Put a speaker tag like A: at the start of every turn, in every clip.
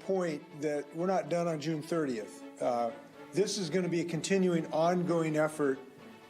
A: point that we're not done on June 30th. This is going to be a continuing, ongoing effort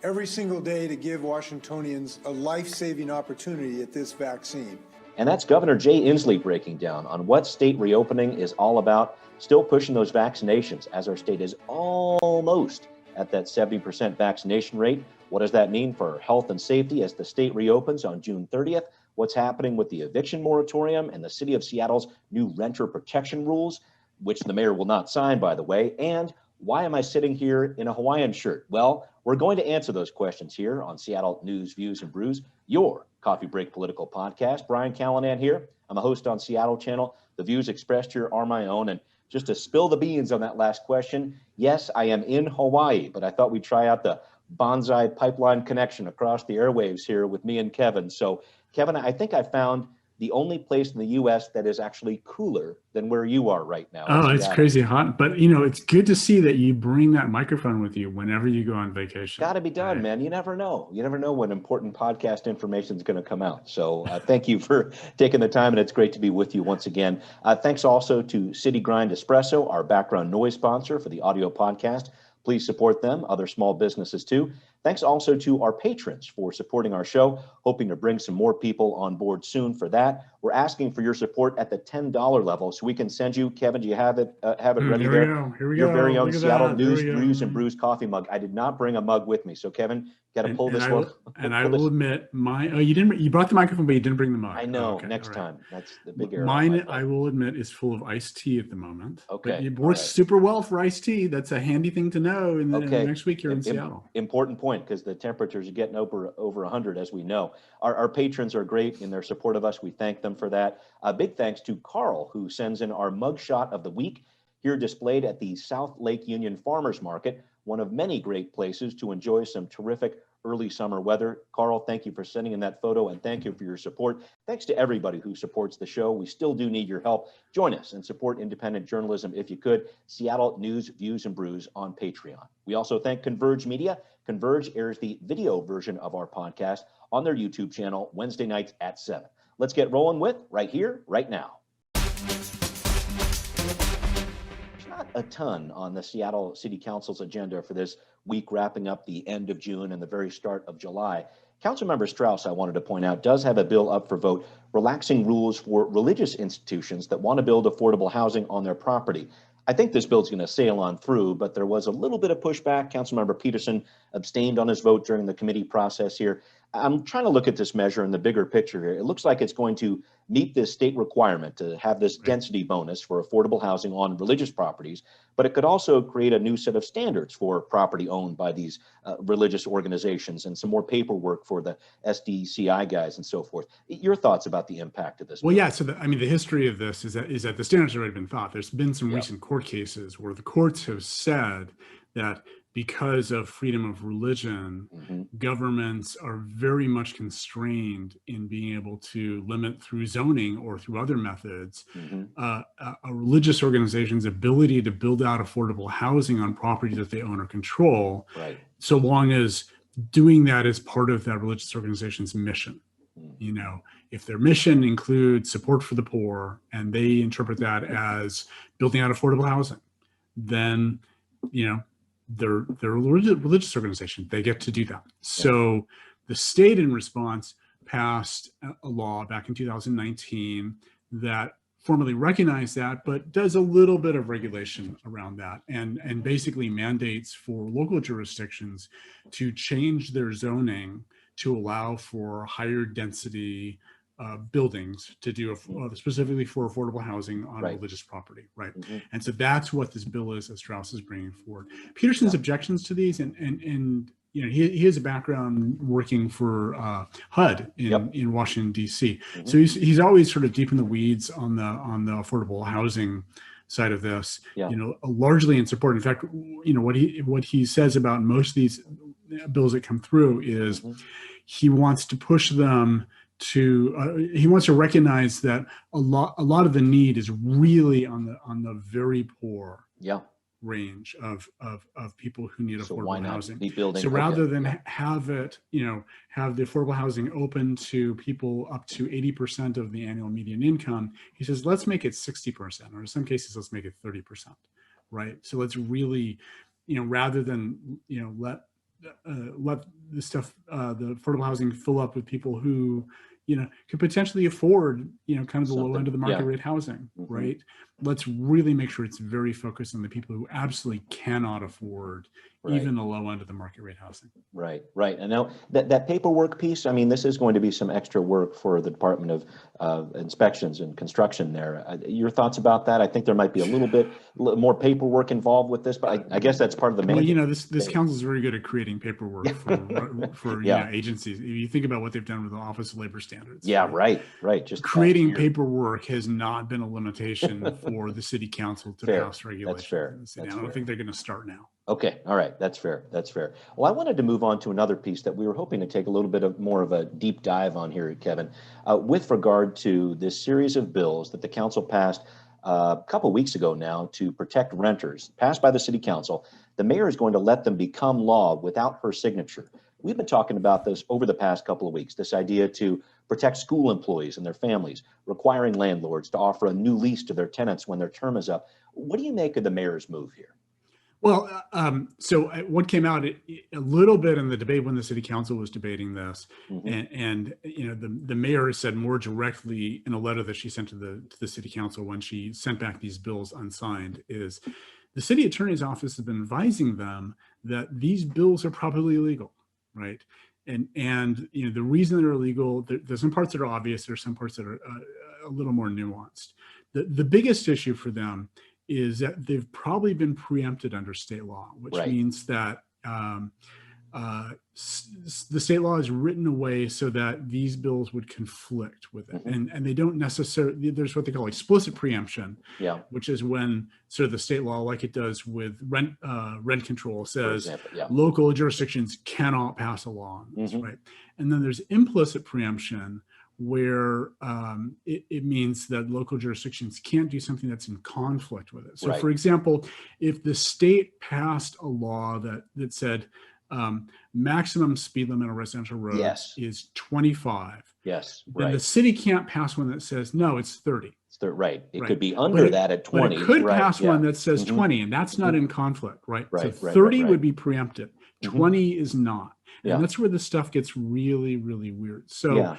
A: every single day to give Washingtonians a life-saving opportunity at this vaccine.
B: And that's Governor Jay Inslee breaking down on what state reopening is all about, still pushing those vaccinations as our state is almost at that 70% vaccination rate. What does that mean for health and safety as the state reopens on June 30th? What's happening with the eviction moratorium and the city of Seattle's new renter protection rules, which the mayor will not sign, by the way, and why am I sitting here in a Hawaiian shirt? Well, we're going to answer those questions here on Seattle News, Views, and Brews, your coffee break political podcast. Brian Callanan here. I'm a host on Seattle Channel. The views expressed here are my own. And just to spill the beans on that last question, yes, I am in Hawaii, but I thought we'd try out the bonsai pipeline connection across the airwaves here with me and Kevin. So, Kevin, I think I found the only place in the U.S. that is actually cooler than where you are right now.
C: Oh, it's crazy hot. But, you know, it's good to see that you bring that microphone with you whenever you go on vacation.
B: Got to be done, man. You never know. You never know when important podcast information is going to come out. So thank you for taking the time, and it's great to be with you once again. Thanks also to City Grind Espresso, our background noise sponsor for the audio podcast. Please support them, other small businesses too. Thanks also to our patrons for supporting our show, hoping to bring some more people on board soon for that. We're asking for your support at the $10 level so we can send you, Kevin, do you have it ready
C: here
B: there?
C: Here we
B: Your
C: go.
B: very own Seattle News,
C: Brews,
B: and Brews coffee mug. I did not bring a mug with me. So Kevin, got to pull this one.
C: And I will admit, you brought the microphone, but you didn't bring the mug.
B: I know,
C: okay,
B: next time. That's the big error.
C: Mine, I will admit, is full of iced tea at the moment.
B: Okay.
C: But it works super well for iced tea. That's a handy thing to know in the next week here in Seattle.
B: Important point, because the temperatures are getting over 100, as we know. Our patrons are great in their support of us. We thank them for that. Big thanks to Carl, who sends in our mugshot of the week, here displayed at the South Lake Union Farmers Market, one of many great places to enjoy some terrific early summer weather. Carl, thank you for sending in that photo, and thank you for your support. Thanks to everybody who supports the show. We still do need your help. Join us and support independent journalism if you could. Seattle News, Views, and Brews on Patreon. We also thank Converge Media. Converge airs the video version of our podcast on their YouTube channel Wednesday nights at 7. Let's get rolling with right here, right now. Not a ton on the Seattle City Council's agenda for this week, wrapping up the end of June and the very start of July. Councilmember Strauss, I wanted to point out, does have a bill up for vote relaxing rules for religious institutions that want to build affordable housing on their property. I think this bill's going to sail on through, but there was a little bit of pushback. Councilmember Peterson abstained on his vote during the committee process here. I'm trying to look at this measure in the bigger picture here. It looks like it's going to meet this state requirement to have this density bonus for affordable housing on religious properties, but it could also create a new set of standards for property owned by these religious organizations and some more paperwork for the SDCI guys and so forth. Your thoughts about the impact of this?
C: Well, yeah. So, the history of this is that the standards have already been thought. There's been some recent court cases where the courts have said that because of freedom of religion, governments are very much constrained in being able to limit through zoning or through other methods a religious organization's ability to build out affordable housing on property that they own or control, so long as doing that is part of that religious organization's mission. You know, if their mission includes support for the poor and they interpret that as building out affordable housing, then, you know, they're a religious organization. They get to do that. So the state, in response, passed a law back in 2019 that formally recognized that, but does a little bit of regulation around that, and basically mandates for local jurisdictions to change their zoning to allow for higher density buildings to do specifically for affordable housing on religious property, And so that's what this bill is that Strauss is bringing forward. Peterson's objections to these, and you know, he has a background working for HUD in Washington D.C. So he's always sort of deep in the weeds on the affordable housing side of this. You know, largely in support. In fact, you know, what he says about most of these bills that come through is he wants to push them to he wants to recognize that a lot of the need is really on the very poor range of people who need
B: So why
C: affordable
B: not
C: housing.
B: be building?
C: So rather
B: okay,
C: than
B: yeah.
C: have it, have the affordable housing open to people up to 80% of the annual median income, he says, let's make it 60%, or in some cases, let's make it 30%, right? So let's really, rather than, let the stuff, the affordable housing fill up with people who, could potentially afford, kind of the low end of the market rate housing, right? Let's really make sure it's very focused on the people who absolutely cannot afford even the low end of the market rate housing.
B: Right, right. And now that paperwork piece, I mean, this is going to be some extra work for the Department of Inspections and Construction there. Your thoughts about that? I think there might be a little bit more paperwork involved with this, but I guess that's part of the mandate.
C: Well, this council is very good at creating paperwork for agencies. If you think about what they've done with the Office of Labor Standards.
B: Yeah, right. Just
C: creating paperwork has not been a limitation for the city council to pass regulations.
B: That's fair.
C: I don't think they're going to start now.
B: Okay, all right, that's fair. Well, I wanted to move on to another piece that we were hoping to take a little bit more of a deep dive on here, Kevin, with regard to this series of bills that the council passed a couple weeks ago now to protect renters, passed by the city council. The mayor is going to let them become law without her signature. We've been talking about this over the past couple of weeks, this idea to protect school employees and their families, requiring landlords to offer a new lease to their tenants when their term is up. What do you make of the mayor's move here?
C: Well, so what came out a little bit in the debate when the city council was debating this, and the mayor said more directly in a letter that she sent to the city council when she sent back these bills unsigned, is the city attorney's office has been advising them that these bills are probably illegal, right? And the reason they're illegal, there's some parts that are obvious, there's some parts that are a little more nuanced. The biggest issue for them is that they've probably been preempted under state law, which means that the state law is written away so that these bills would conflict with it. And they don't necessarily, there's what they call explicit preemption, which is when sort of the state law, like it does with rent control, says local jurisdictions cannot pass a law on this, right? And then there's implicit preemption, where it means that local jurisdictions can't do something that's in conflict with it. So for example, if the state passed a law that said maximum speed limit on residential roads is 25, then the city can't pass one that says, no, it's 30.
B: It could be under that at 20.
C: But it could pass one that says 20, and that's not in conflict, right? So 30 would be preempted. 20 is not. And that's where the stuff gets really, really weird. So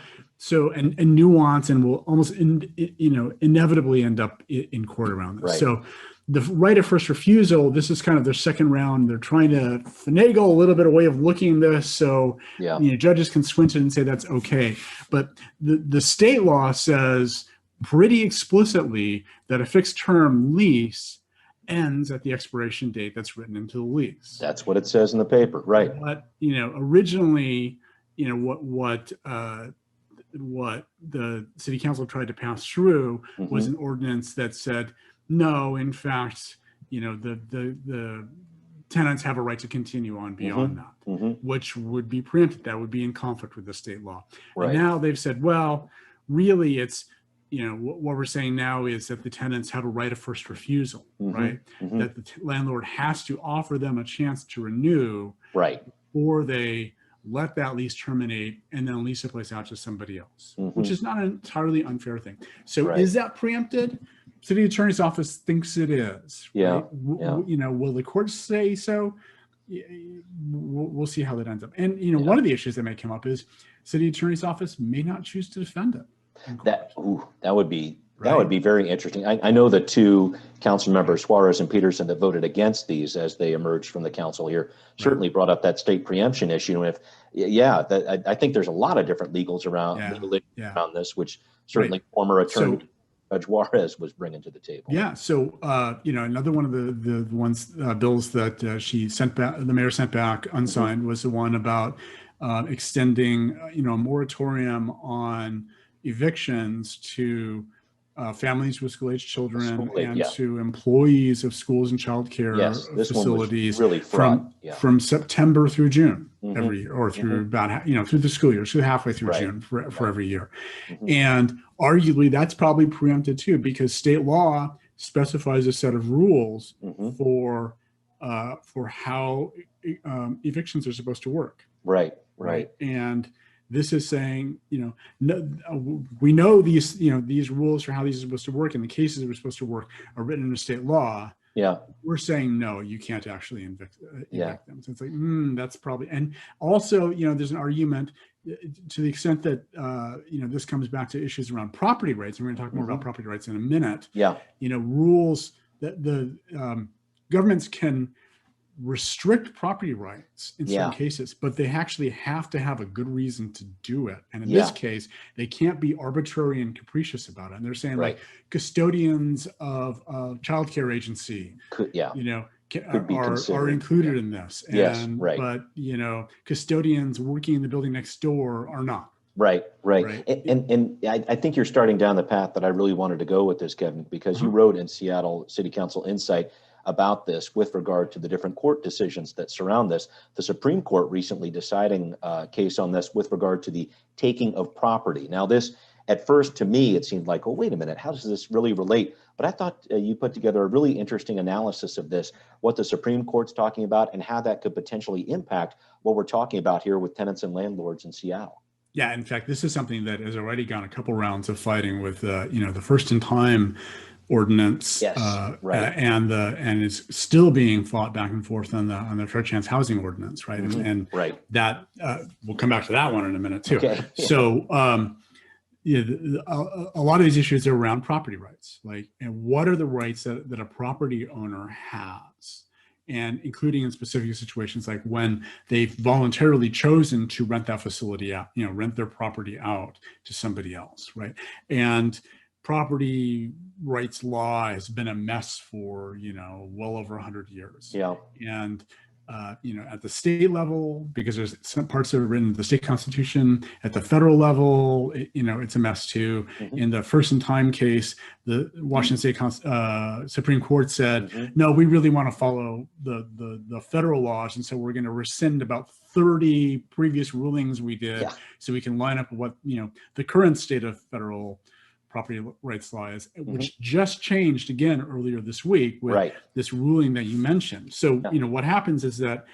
C: and nuance, and will almost inevitably end up in court around this. So the right of first refusal, this is kind of their second round. They're trying to finagle a little bit a way of looking at this, so judges can squint it and say that's okay. But the state law says pretty explicitly that a fixed term lease ends at the expiration date that's written into the lease.
B: That's what it says in the paper, right?
C: But originally, what the city council tried to pass through was an ordinance that said, no, in fact, the tenants have a right to continue on beyond that, which would be preempted. That would be in conflict with the state law. And now they've said, well, really, it's what we're saying now is that the tenants have a right of first refusal, right? That the landlord has to offer them a chance to renew, or they let that lease terminate and then lease the place out to somebody else, which is not an entirely unfair thing. So is that preempted? City attorney's office thinks it is. Right? Will the courts say so? We'll see how that ends up. And one of the issues that may come up is city attorney's office may not choose to defend it.
B: That would be very interesting. I know the two council members, Suarez and Peterson, that voted against these as they emerged from the council here, certainly brought up that state preemption issue. And I think there's a lot of different legals around around this, which certainly former attorney Judge Juarez was bringing to the table.
C: Yeah. So another one of the bills that she sent back, the mayor sent back unsigned, was the one about extending a moratorium on evictions to families with school-age children and to employees of schools and childcare facilities
B: really
C: from September through June every year, or through about through the school year, so halfway through June for every year. And arguably that's probably preempted too, because state law specifies a set of rules
B: Mm-hmm.
C: for how evictions are supposed to work.
B: Right.
C: Right. And this is saying, we know these rules for how these are supposed to work, and the cases that are supposed to work are written in a state law.
B: Yeah.
C: We're saying, no, you can't actually evict
B: Yeah.
C: them. So it's like, that's probably, and also, there's an argument to the extent that, this comes back to issues around property rights. And we're going to talk more about property rights in a minute.
B: Yeah.
C: Rules that the governments can restrict property rights in certain cases, but they actually have to have a good reason to do it. And in this case, they can't be arbitrary and capricious about it. And they're saying like custodians of childcare agency,
B: could
C: are included in this. And, but custodians working in the building next door are not.
B: Right. And I think you're starting down the path that I really wanted to go with this, Kevin, because you wrote in Seattle City Council Insight about this with regard to the different court decisions that surround this. The Supreme Court recently deciding a case on this with regard to the taking of property. Now, this, at first, to me, it seemed like, oh, wait a minute, how does this really relate? But I thought you put together a really interesting analysis of this, what the Supreme Court's talking about and how that could potentially impact what we're talking about here with tenants and landlords in Seattle.
C: Yeah, in fact, this is something that has already gone a couple rounds of fighting with, the first in time ordinance, and it's still being fought back and forth on the fair chance housing ordinance, right? And that we'll come back to that one in a minute too. Okay. So a lot of these issues are around property rights, and what are the rights that a property owner has, and including in specific situations like when they've voluntarily chosen to rent that facility out, rent their property out to somebody else, right? And property rights law has been a mess for, well over 100 years. Yeah. And, at the state level, because there's some parts that are written in the state constitution, at the federal level, it's a mess too. In the first in time case, the Washington State Supreme Court said, no, we really want to follow the federal laws. And so we're going to rescind about 30 previous rulings we did so we can line up with what, the current state of federal property rights law is, which just changed again earlier this week with this ruling that you mentioned. So, what happens is that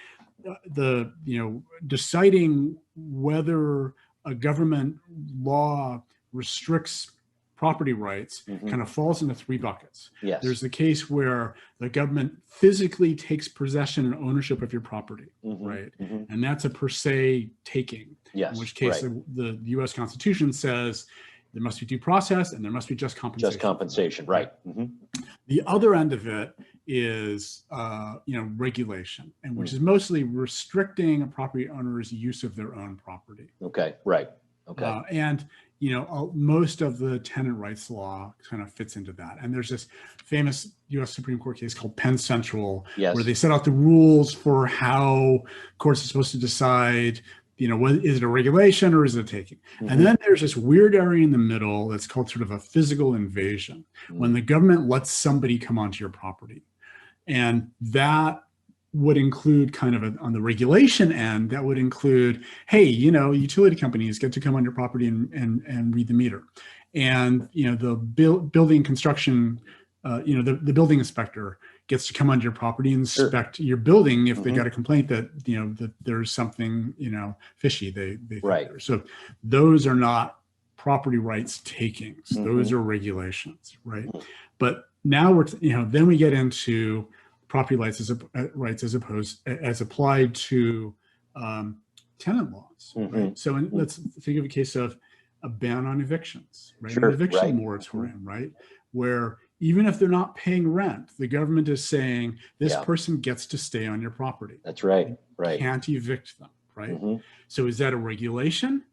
C: deciding whether a government law restricts property rights kind of falls into three buckets. Yes. There's the case where the government physically takes possession and ownership of your property, right? And that's a per se taking, in which case the U.S. Constitution says there must be due process and there must be just compensation.
B: Just compensation, right.
C: The other end of it is, regulation, and which is mostly restricting a property owner's use of their own property.
B: Okay, right. Okay.
C: And, most of the tenant rights law kind of fits into that. And there's this famous U.S. Supreme Court case called Penn Central, where they set out the rules for how courts are supposed to decide, what is it, a regulation or is it a taking? And then there's this weird area in the middle that's called sort of a physical invasion, when the government lets somebody come onto your property. And that would include kind of on the regulation end, that would include, hey, utility companies get to come on your property and read the meter. And, the building construction, the building inspector gets to come onto your property and inspect your building if they got a complaint that, that there's something, fishy they think there. So those are not property rights takings. Those are regulations, right? But now we're, then we get into property rights as applied to tenant laws, right? So let's think of a case of a ban on evictions, right? An eviction moratorium, right? Where even if they're not paying rent, the government is saying this person gets to stay on your property.
B: That's right. Right.
C: Can't evict them, right? So is that a regulation,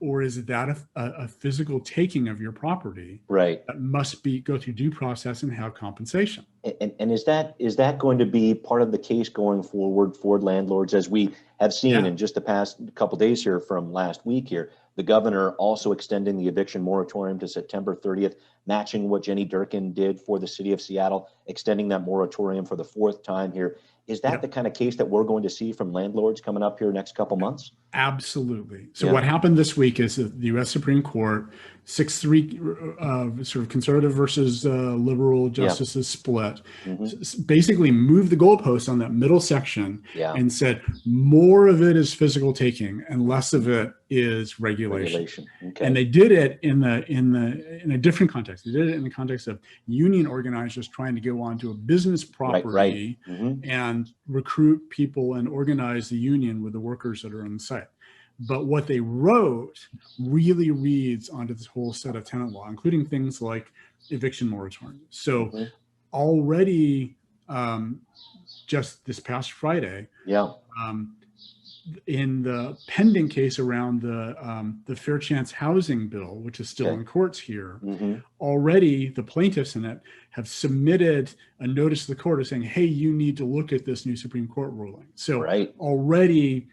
C: or is that a physical taking of your property? Right. That must go through due process and have compensation.
B: And is that going to be part of the case going forward for landlords, as we have seen in just the past couple of days here from last week here? The governor also extending the eviction moratorium to September 30th. matching what Jenny Durkin did for the city of Seattle, extending that moratorium for the 4th time here. Is that the kind of case that we're going to see from landlords coming up here next couple months?
C: Absolutely. So what happened this week is that the U.S. Supreme Court, 6-3, sort of conservative versus liberal justices split, basically moved the goalpost on that middle section and said more of it is physical taking and less of it is regulation.
B: Okay.
C: And they did it in a different context. They did it in the context of union organizers trying to go onto a business property and recruit people and organize the union with the workers that are on the site. But what they wrote really reads onto this whole set of tenant law, including things like eviction moratorium. So already just this past Friday, in the pending case around the Fair Chance Housing Bill, which is still in courts here, already the plaintiffs in it have submitted a notice to the court saying, hey, you need to look at this new Supreme Court ruling. So already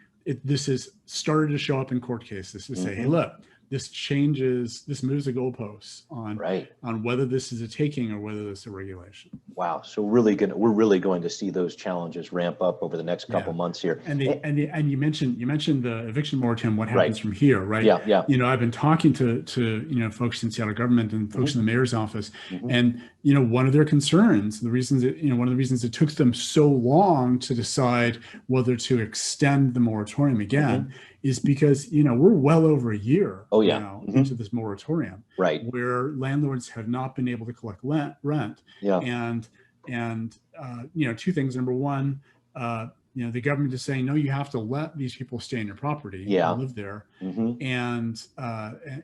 C: this has started to show up in court cases to say, hey, look, this moves the goalposts on whether this is a taking or whether this is a regulation.
B: Wow. So we're really going to see those challenges ramp up over the next couple months here.
C: And you mentioned the eviction moratorium, what happens from here, right?
B: Yeah.
C: You know, I've been talking to folks in Seattle government and folks in the mayor's office, and one of their concerns, one of the reasons it took them so long to decide whether to extend the moratorium again is because we're well over a year now into this moratorium, where landlords have not been able to collect rent. And two things. Number one, the government is saying, no, you have to let these people stay in your property and live there, and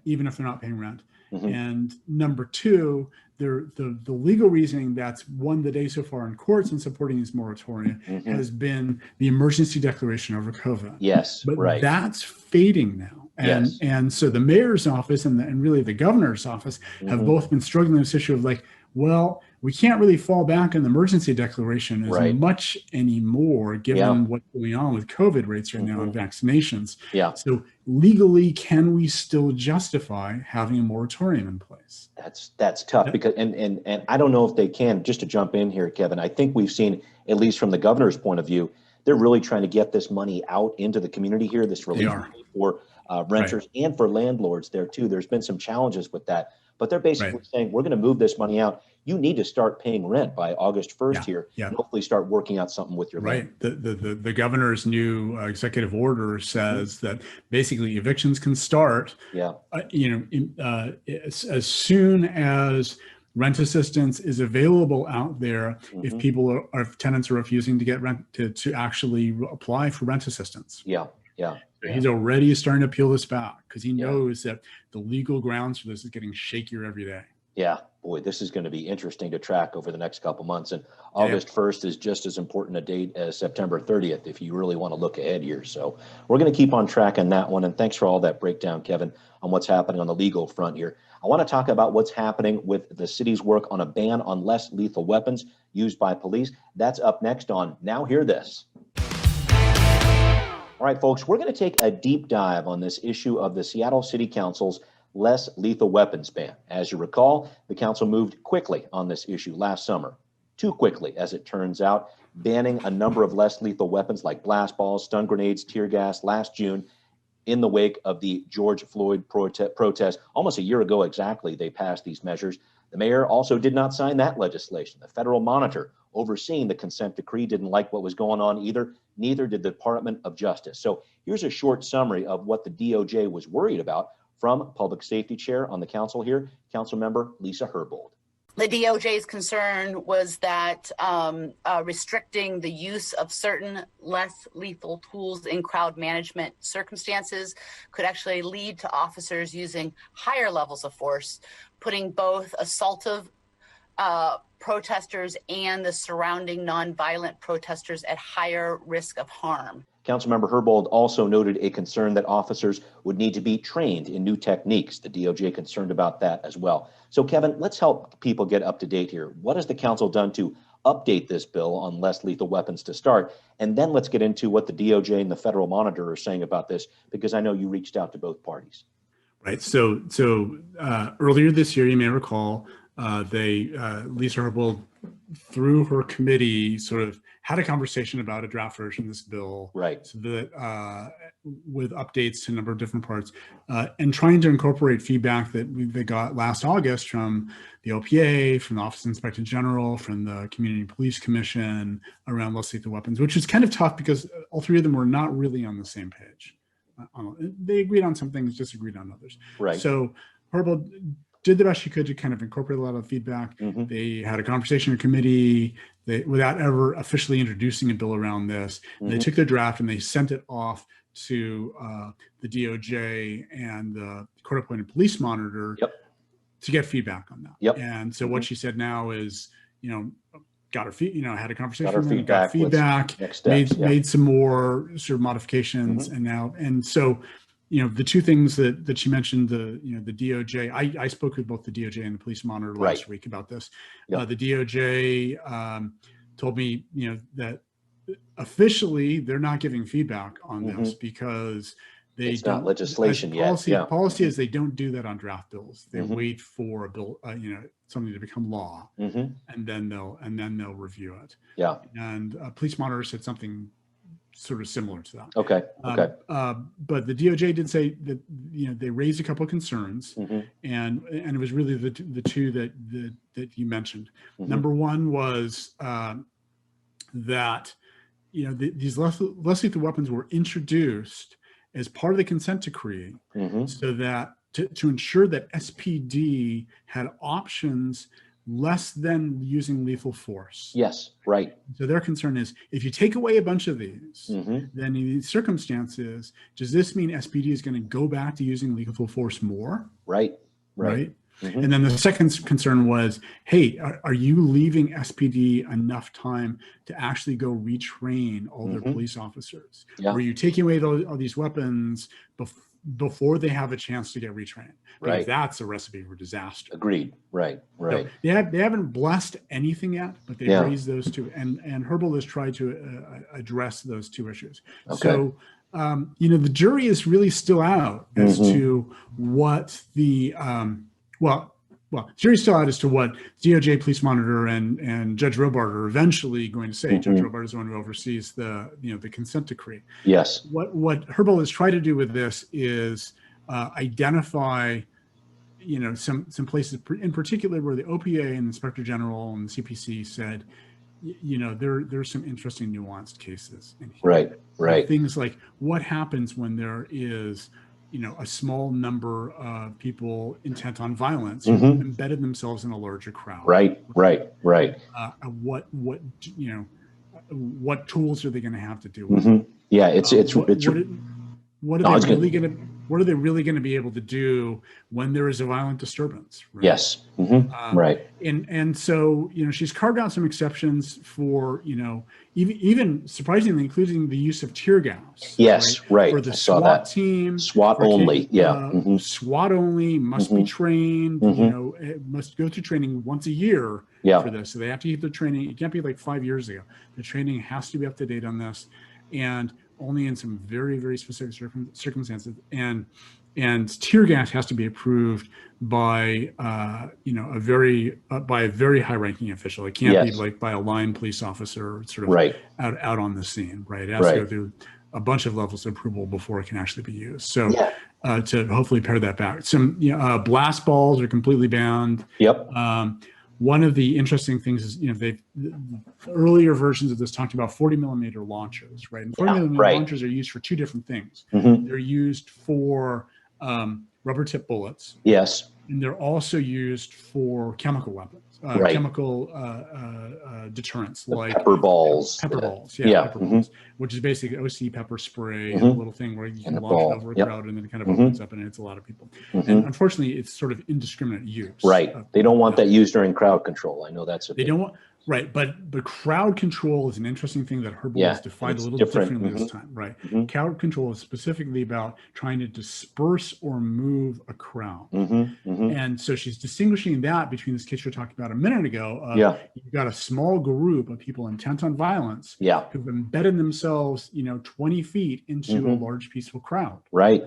C: even if they're not paying rent. And number two, the legal reasoning that's won the day so far in courts in supporting this moratorium has been the emergency declaration over COVID. But that's fading now. And so the mayor's office and really the governor's office have both been struggling with this issue of like, well, we can't really fall back on the emergency declaration as much anymore, given what's going on with COVID rates right now and vaccinations. So legally, can we still justify having a moratorium in place?
B: That's tough because, and I don't know if they can, just to jump in here, Kevin, I think we've seen, at least from the governor's point of view, they're really trying to get this money out into the community here, this relief money for renters and for landlords there too. There's been some challenges with that, but they're basically saying, we're going to move this money out. You need to start paying rent by August 1st here and hopefully start working out something with your rent.
C: The governor's new executive order says that basically evictions can start, as soon as rent assistance is available out there. If people if tenants are refusing to get rent to actually apply for rent assistance. He's already starting to peel this back because he knows that the legal grounds for this is getting shakier every day.
B: Boy, this is going to be interesting to track over the next couple months. And August 1st is just as important a date as September 30th if you really want to look ahead here. So we're going to keep on track on that one. And thanks for all that breakdown, Kevin, on what's happening on the legal front here. I want to talk about what's happening with the city's work on a ban on less lethal weapons used by police. That's up next on Now Hear This. All right, folks, we're going to take a deep dive on this issue of the Seattle City Council's less lethal weapons ban. As you recall, the council moved quickly on this issue last summer. Too quickly, as it turns out, banning a number of less lethal weapons like blast balls, stun grenades, tear gas last June in the wake of the George Floyd protest. Almost a year ago exactly, they passed these measures. The mayor also did not sign that legislation. The federal monitor overseeing the consent decree didn't like what was going on either. Neither did the Department of Justice. So here's a short summary of what the DOJ was worried about from Public Safety Chair on the council here, Councilmember Lisa Herbold.
D: The DOJ's concern was that restricting the use of certain less lethal tools in crowd management circumstances could actually lead to officers using higher levels of force, putting both assaultive protesters and the surrounding nonviolent protesters at higher risk of harm.
B: Councilmember Herbold also noted a concern that officers would need to be trained in new techniques. The DOJ concerned about that as well. So Kevin, let's help people get up to date here. What has the council done to update this bill on less lethal weapons to start? And then let's get into what the DOJ and the federal monitor are saying about this, because I know you reached out to both parties.
C: Right. So earlier this year, you may recall, Lisa Herbold, through her committee, sort of had a conversation about a draft version of this bill,
B: Right.
C: so that with updates to a number of different parts, and trying to incorporate feedback that they got last August from the OPA, from the Office of Inspector General, from the Community Police Commission around less lethal weapons, which is kind of tough because all three of them were not really on the same page. They agreed on some things, disagreed on others.
B: Right.
C: So Herbold did the best she could to kind of incorporate a lot of feedback. They had a conversation in committee without ever officially introducing a bill around this. They took their draft and they sent it off to the DOJ and the court-appointed police monitor to get feedback on that. And so what she said now is, got her feet, had a conversation with them, got feedback,
B: next steps,
C: made some more sort of modifications, and so the two things that she mentioned, the DOJ, I spoke with both the DOJ and the police monitor last week about this. The DOJ told me, that officially they're not giving feedback on this because it's not
B: legislation yet.
C: Policy is they don't do that on draft bills. They wait for a bill, something to become law, and then they'll review it. And police monitor said something sort of similar to that.
B: Okay.
C: But the DOJ did say that they raised a couple of concerns, and it was really the two that you mentioned. Number one was that these less lethal weapons were introduced as part of the consent decree, so that to ensure that SPD had options less than using lethal force.
B: Yes, right.
C: So their concern is, if you take away a bunch of these, then in these circumstances, does this mean SPD is going to go back to using lethal force more?
B: Right.
C: And then the second concern was, hey, are you leaving SPD enough time to actually go retrain all their police officers? Or are you taking away all these weapons before they have a chance to get retrained? Because that's a recipe for disaster.
B: Agreed. Right.
C: So they haven't blessed anything yet, but they raised those two, and Herbold has tried to address those two issues. So the jury is really still out as to what the jury's still out as to what DOJ, police monitor, and Judge Robart are eventually going to say. Judge Robart is the one who oversees the consent decree.
B: Yes.
C: What Herbold has tried to do with this is identify, some places in particular where the OPA and the Inspector General and the CPC said, there's some interesting nuanced cases in here. Right. Things like what happens when there is a small number of people intent on violence who embedded themselves in a larger crowd. Right. What tools are they going to have to deal with? What are they really going to be able to do when there is a violent disturbance? Right?
B: Yes. Right.
C: And so, she's carved out some exceptions for, even surprisingly, including the use of tear gas.
B: Yes. Right.
C: For the SWAT team.
B: SWAT only.
C: SWAT only must be trained, it must go through training once a year for this. So they have to keep their training. It can't be like 5 years ago. The training has to be up to date on this. And only in some very, very specific circumstances, and tear gas has to be approved by a very high-ranking official. It can't be like by a line police officer, sort of out on the scene. Right, it has to go through a bunch of levels of approval before it can actually be used. So to hopefully pare that back, some blast balls are completely banned. One of the interesting things is, the earlier versions of this talked about 40 millimeter launchers, right? And 40 millimeter launchers are used for two different things. They're used for rubber tip bullets.
B: Yes.
C: And they're also used for chemical weapons, chemical deterrents, like
B: pepper balls.
C: Pepper balls, which is basically OC pepper spray, a little thing where you can launch it over a crowd and then it kind of opens up and hits a lot of people. And unfortunately, it's sort of indiscriminate use.
B: Right. They don't want that used during crowd control. I know that's
C: they don't want. Right, but crowd control is an interesting thing that Herbold has defined a little differently this time. Right, crowd control is specifically about trying to disperse or move a crowd, and so she's distinguishing that between this case you're talking about a minute ago. You've got a small group of people intent on violence who've embedded themselves, 20 feet into a large peaceful crowd.
B: Right.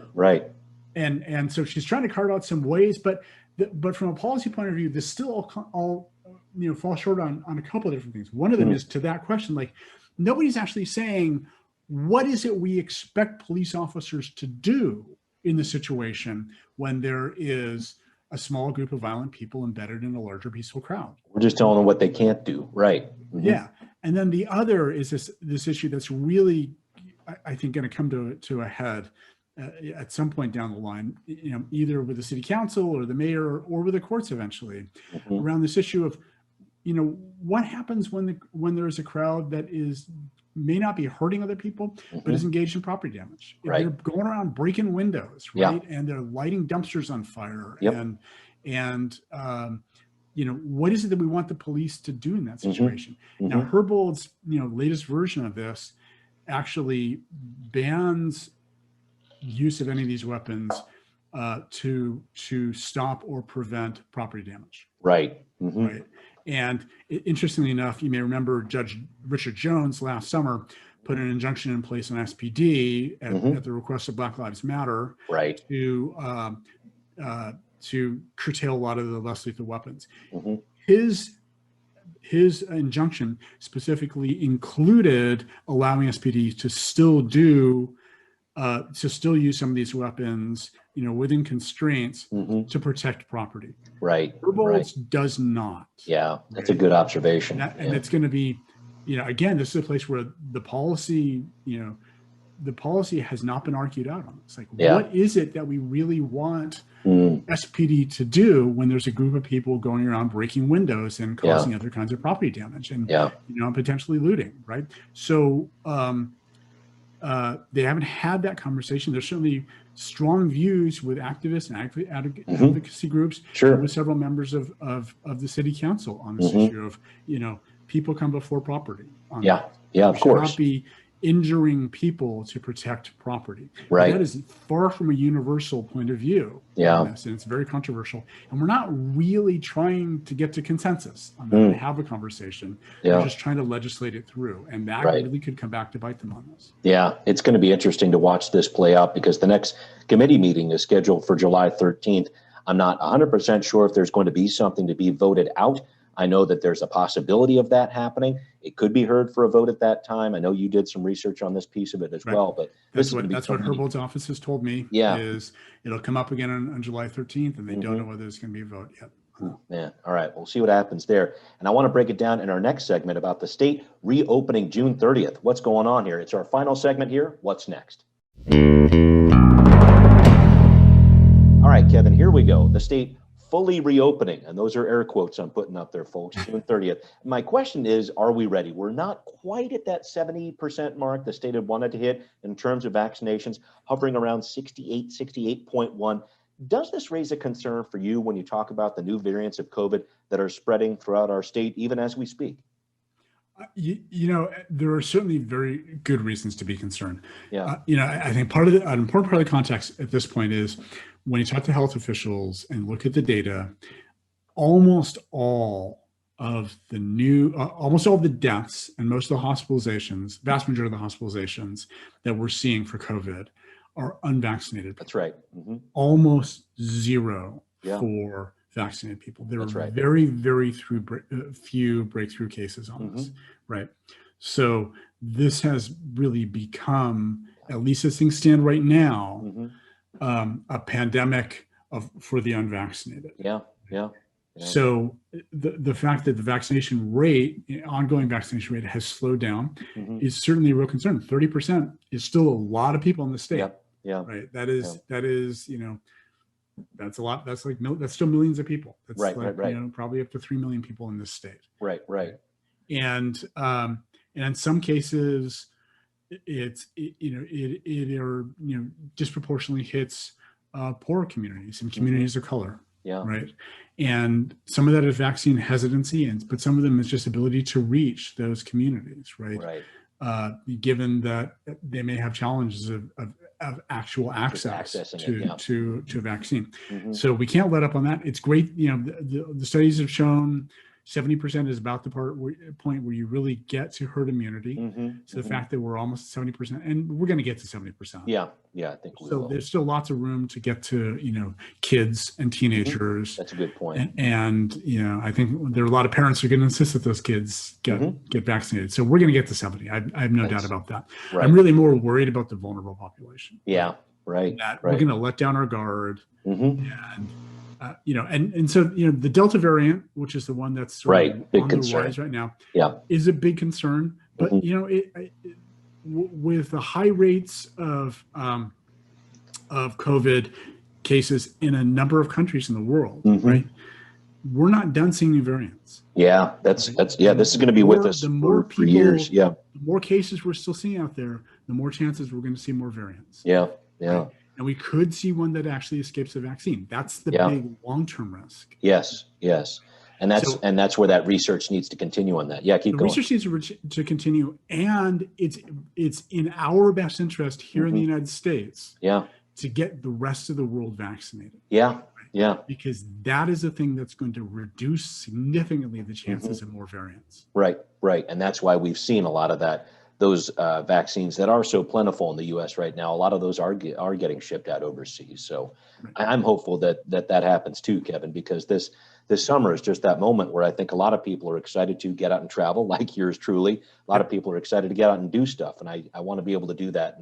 C: And so she's trying to carve out some ways, but but from a policy point of view, this still all falls short on a couple of different things. One of them is to that question, like nobody's actually saying, what is it we expect police officers to do in the situation when there is a small group of violent people embedded in a larger peaceful crowd?
B: We're just telling them what they can't do. Right.
C: Yeah. And then the other is this issue that's really, I think, going to come to a head at some point down the line, either with the city council or the mayor or with the courts eventually, around this issue of, what happens when there is a crowd that may not be hurting other people, but is engaged in property damage. If they're going around breaking windows, right, and they're lighting dumpsters on fire, and what is it that we want the police to do in that situation? Now, Herbold's latest version of this actually bans use of any of these weapons to stop or prevent property damage.
B: Right.
C: Right. And interestingly enough, you may remember Judge Richard Jones last summer put an injunction in place on SPD at the request of Black Lives Matter,
B: right,
C: to curtail a lot of the less lethal weapons. His injunction specifically included allowing SPD to still use some of these weapons, within constraints to protect property. Right. Herbold's does not.
B: Yeah, that's a good observation.
C: And it's going to be, again, this is a place where the policy has not been argued out on. It's like, what is it that we really want SPD to do when there's a group of people going around breaking windows and causing other kinds of property damage and potentially looting, right? So they haven't had that conversation. There's certainly strong views with activists and advocacy groups, with several members of the city council on this issue of, people come before property. Of course. Not be injuring people to protect property. Right. That is far from a universal point of view. Yeah. And it's very controversial. And we're not really trying to get to consensus on that and have a conversation. We're just trying to legislate it through. And that really could come back to bite them on this. Yeah.
B: It's going to be interesting to watch this play out because the next committee meeting is scheduled for July 13th. I'm not 100% sure if there's going to be something to be voted out. I know that there's a possibility of that happening. It could be heard for a vote at that time. I know you did some research on this piece of it as well, but
C: that's what Herbold's office has told me. Is it'll come up again on July 13th, and they don't know whether there's going to be a vote yet.
B: Yeah. All right. We'll see what happens there. And I want to break it down in our next segment about the state reopening June 30th. What's going on here? It's our final segment here. What's next? All right, Kevin, here we go. The state fully reopening, and those are air quotes I'm putting up there, folks, June 30th. My question is, are we ready? We're not quite at that 70% mark the state had wanted to hit in terms of vaccinations, hovering around 68.1. Does this raise a concern for you when you talk about the new variants of COVID that are spreading throughout our state, even as we speak?
C: There are certainly very good reasons to be concerned. I think an important part of the context at this point is when you talk to health officials and look at the data, almost all of the deaths and most of the hospitalizations, vast majority of the hospitalizations that we're seeing for COVID are unvaccinated.
B: That's right.
C: Almost zero for vaccinated people. There are very, very few breakthrough cases on this, right? So this has really become, at least as things stand right now, a pandemic for the unvaccinated. So the fact that the vaccination rate, ongoing vaccination rate, has slowed down is certainly a real concern. 30% is still a lot of people in the state. Right. That is, that's a lot. That's still millions of people. That's probably up to 3 million people in this state. Right. And in some cases, it disproportionately hits poor communities and communities of color. Right. And some of that is vaccine hesitancy, but some of them is just ability to reach those communities. Right. Given that they may have challenges of actual access to a vaccine. So we can't let up on that. It's great. The studies have shown 70% is about the point where you really get to herd immunity. So the fact that we're almost 70%, and we're going to get to 70%.
B: Yeah, I think we
C: So
B: will.
C: there's still lots of room to get to, kids and teenagers.
B: That's a good point.
C: And I think there are a lot of parents who are going to insist that those kids get vaccinated. So we're going to get to 70. I have no doubt about that.
B: Right.
C: I'm really more worried about the vulnerable population.
B: Yeah, right.
C: We're going to let down our guard.
B: Mm-hmm.
C: And so the Delta variant, which is the one that's sort of
B: big
C: on
B: concern
C: the rise right now,
B: Yeah.
C: is a big concern. But with the high rates of COVID cases in a number of countries in the world, right? We're not done seeing new variants.
B: Yeah, that's this is going to be with us for years. Yeah.
C: The more cases we're still seeing out there, the more chances we're going to see more variants.
B: Yeah.
C: Right? And we could see one that actually escapes the vaccine. That's the big long-term risk.
B: Yes. And that's where that research needs to continue on that. Yeah, keep going.
C: Research needs to continue, and it's in our best interest here in the United States to get the rest of the world vaccinated. Yeah. Because that is the thing that's going to reduce significantly the chances of more variants.
B: Right. And that's why we've seen a lot of those vaccines that are so plentiful in the U.S. right now. A lot of those are getting shipped out overseas. So I'm hopeful that happens too, Kevin, because this summer is just that moment where I think a lot of people are excited to get out and travel, like yours truly. A lot of people are excited to get out and do stuff, and I want to be able to do that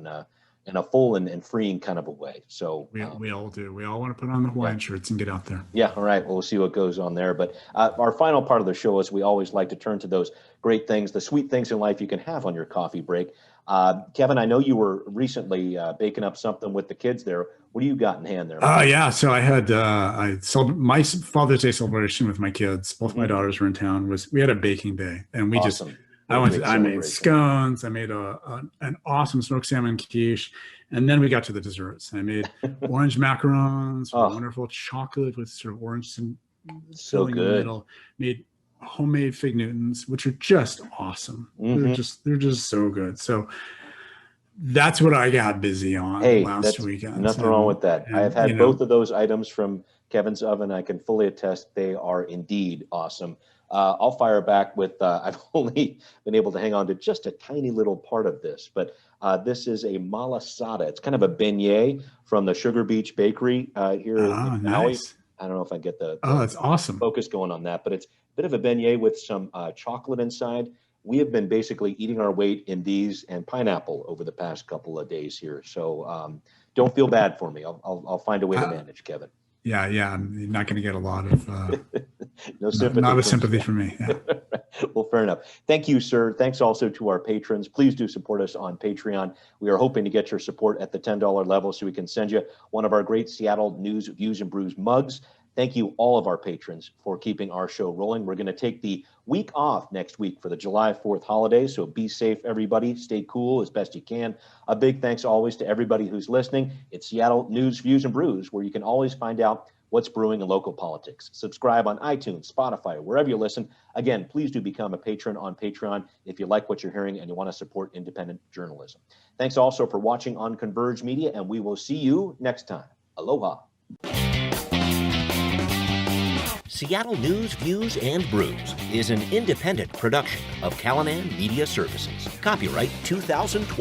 B: in a full and freeing kind of a way. So
C: we all do. We all want to put on the Hawaiian shirts and get out there.
B: Yeah. All right. Well, we'll see what goes on there. But our final part of the show is we always like to turn to those great things, the sweet things in life you can have on your coffee break. Kevin, I know you were recently baking up something with the kids there. What do you got in hand there?
C: Yeah. So I had my Father's Day celebration with my kids. Both my daughters were in town. We had a baking day, and we
B: Awesome.
C: I made scones. I made an awesome smoked salmon quiche, and then we got to the desserts. I made orange macarons, wonderful chocolate with sort of orange filling in the middle. Made homemade fig Newtons, which are just awesome. They're just so good. So that's what I got busy on last weekend.
B: Nothing wrong with that. I have had both of those items from Kevin's oven. I can fully attest they are indeed awesome. I'll fire back with, I've only been able to hang on to just a tiny little part of this, but this is a malasada. It's kind of a beignet from the Sugar Beach Bakery here in Maui.
C: Nice.
B: I don't know if I get the
C: that's awesome
B: focus going on that, but it's a bit of a beignet with some chocolate inside. We have been basically eating our weight in these and pineapple over the past couple of days here. So don't feel bad for me. I'll find a way to manage, Kevin.
C: Yeah. I'm not going to get a lot of
B: no sympathy.
C: Not a sympathy from me. Yeah.
B: Well, fair enough. Thank you, sir. Thanks also to our patrons. Please do support us on Patreon. We are hoping to get your support at the $10 level so we can send you one of our great Seattle News, Views, and Brews mugs. Thank you, all of our patrons, for keeping our show rolling. We're going to take the week off next week for the July 4th holiday, so be safe, everybody. Stay cool as best you can. A big thanks always to everybody who's listening. It's Seattle News, Views, and Brews, where you can always find out what's brewing in local politics. Subscribe on iTunes, Spotify, or wherever you listen. Again, please do become a patron on Patreon if you like what you're hearing and you want to support independent journalism. Thanks also for watching on Converge Media, and we will see you next time. Aloha.
E: Seattle News, Views, and Brews is an independent production of Callanan Media Services. Copyright 2020.